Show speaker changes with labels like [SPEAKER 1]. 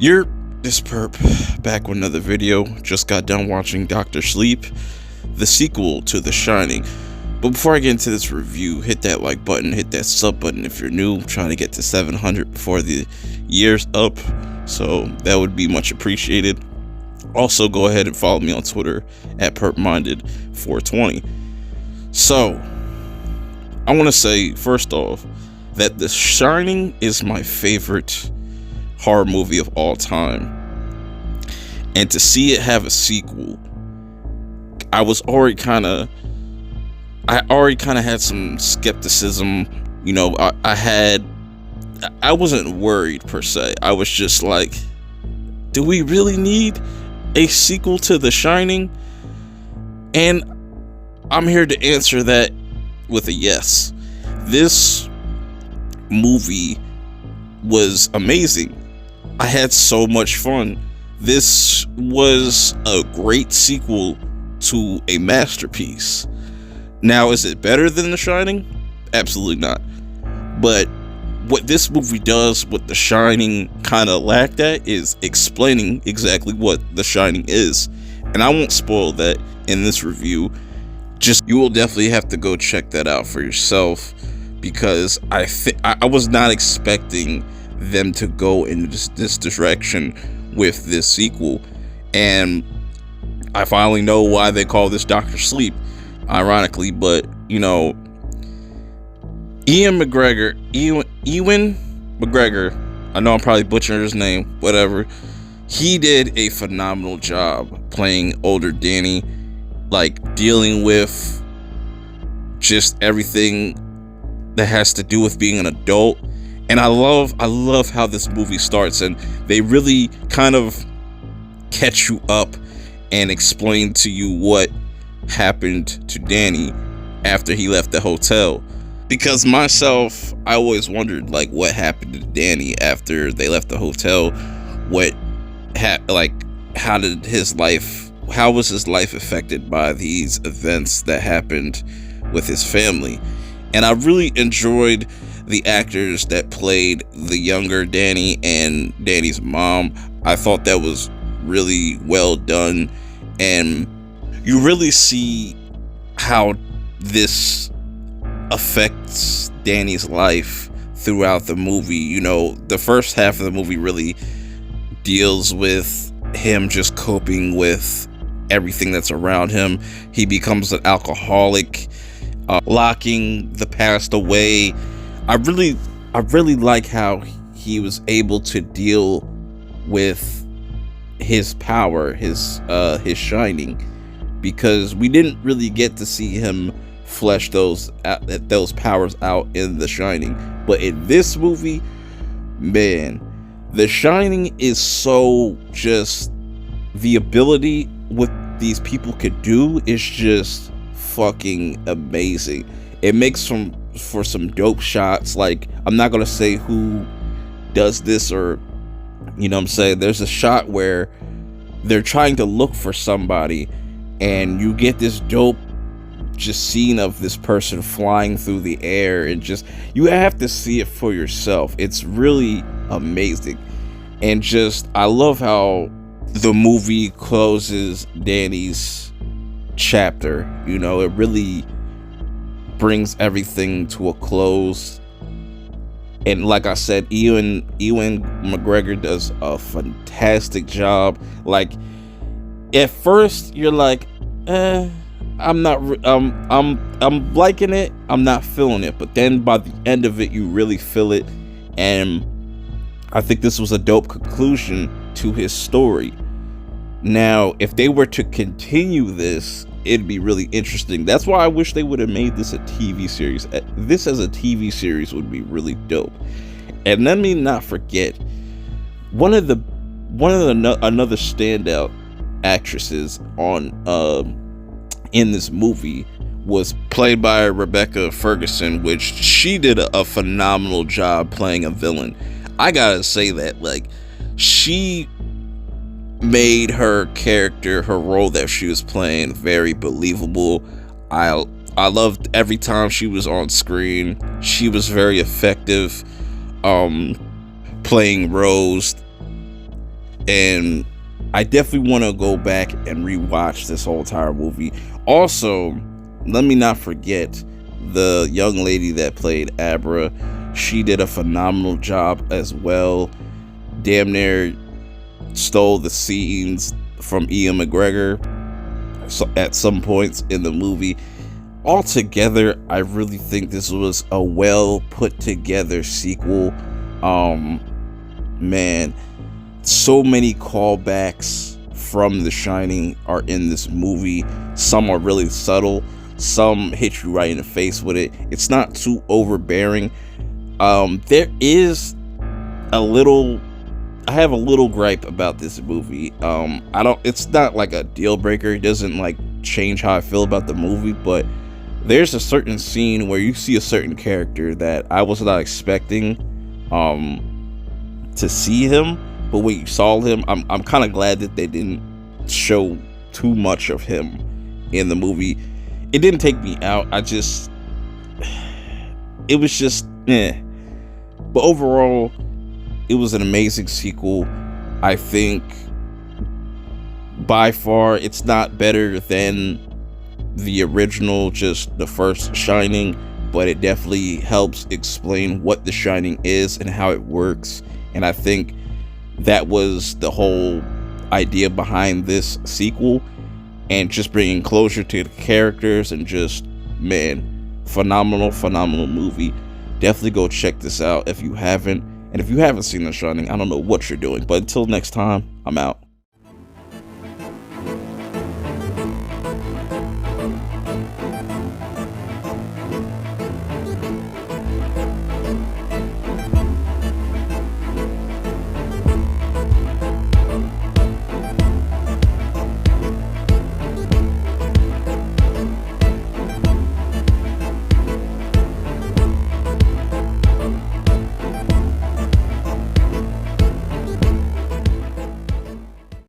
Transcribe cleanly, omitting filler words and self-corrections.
[SPEAKER 1] You're this perp back with another video. Just got done watching Dr. Sleep, the sequel to The Shining. But before I get into this review, hit that like button, hit that sub button if you're new. I'm trying to get to 700 before the year's up, so that would be much appreciated. Also, go ahead and follow me on Twitter at perpminded420. So, I want to say first off that The Shining is my favorite horror movie of all time, and to see it have a sequel, I already kind of had some skepticism. You know, I wasn't worried per se. I was just like, do we really need a sequel to The Shining? And I'm here to answer that with a yes. This movie was amazing. I had so much fun. This was a great sequel to a masterpiece. Now, is it better than The Shining? Absolutely not. But what this movie does, what The Shining kind of lacked at, is explaining exactly what The Shining is. And I won't spoil that in this review. You will definitely have to go check that out for yourself, because I was not expecting them to go in this direction with this sequel. And I finally know why they call this Dr. Sleep, ironically. But you know, Ewan McGregor, I know I'm probably butchering his name, whatever. He did a phenomenal job playing older Danny, like dealing with just everything that has to do with being an adult. And I love how this movie starts, and they really kind of catch you up and explain to you what happened to Danny after he left the hotel. Because myself, I always wondered, like, what happened to Danny after they left the hotel. How was his life affected by these events that happened with his family? And I really enjoyed the actors that played the younger Danny and Danny's mom. I thought that was really well done, and you really see how this affects Danny's life throughout the movie. You know, the first half of the movie really deals with him just coping with everything that's around him. He becomes an alcoholic, locking the past away. I really like how he was able to deal with his power, his shining, because we didn't really get to see him flesh those powers out in The Shining. But in this movie, man, The Shining is so just, the ability what these people could do is just fucking amazing. It makes for some dope shots. Like, I'm not gonna say who does this, or you know what I'm saying, there's a shot where they're trying to look for somebody, and you get this dope just scene of this person flying through the air, and just, you have to see it for yourself. It's really amazing. And just, I love how the movie closes Danny's chapter. You know, it really brings everything to a close. And like I said, Ewan McGregor does a fantastic job. Like, at first you're like, I'm liking it, I'm not feeling it. But then by the end of it, you really feel it. And I think this was a dope conclusion to his story. Now, if they were to continue this, it'd be really interesting. That's why I wish they would have made this a TV series. This as a TV series would be really dope. And let me not forget, another standout actresses in this movie was played by Rebecca Ferguson, which she did a phenomenal job playing a villain. I gotta say that, like, she made her character, her role that she was playing, very believable. I loved every time she was on screen. She was very effective playing Rose. And I definitely want to go back and rewatch this whole entire movie. Also, let me not forget the young lady that played Abra. She did a phenomenal job as well. Damn near stole the scenes from Ian McGregor at some points in the movie. Altogether, I really think this was a well put together sequel. Man, so many callbacks from The Shining are in this movie. Some are really subtle, some hit you right in the face with it. It's not too overbearing. There is a little, I have a little gripe about this movie. It's not like a deal breaker. It doesn't like change how I feel about the movie, but there's a certain scene where you see a certain character that I was not expecting to see him, but when you saw him, I'm kind of glad that they didn't show too much of him in the movie. It didn't take me out. It was just But overall, it was an amazing sequel. I think by far it's not better than the original, just the first Shining, but it definitely helps explain what The Shining is and how it works. And I think that was the whole idea behind this sequel, and just bringing closure to the characters, and just, man, phenomenal movie. Definitely go check this out if you haven't. And if you haven't seen The Shining, I don't know what you're doing. But until next time, I'm out.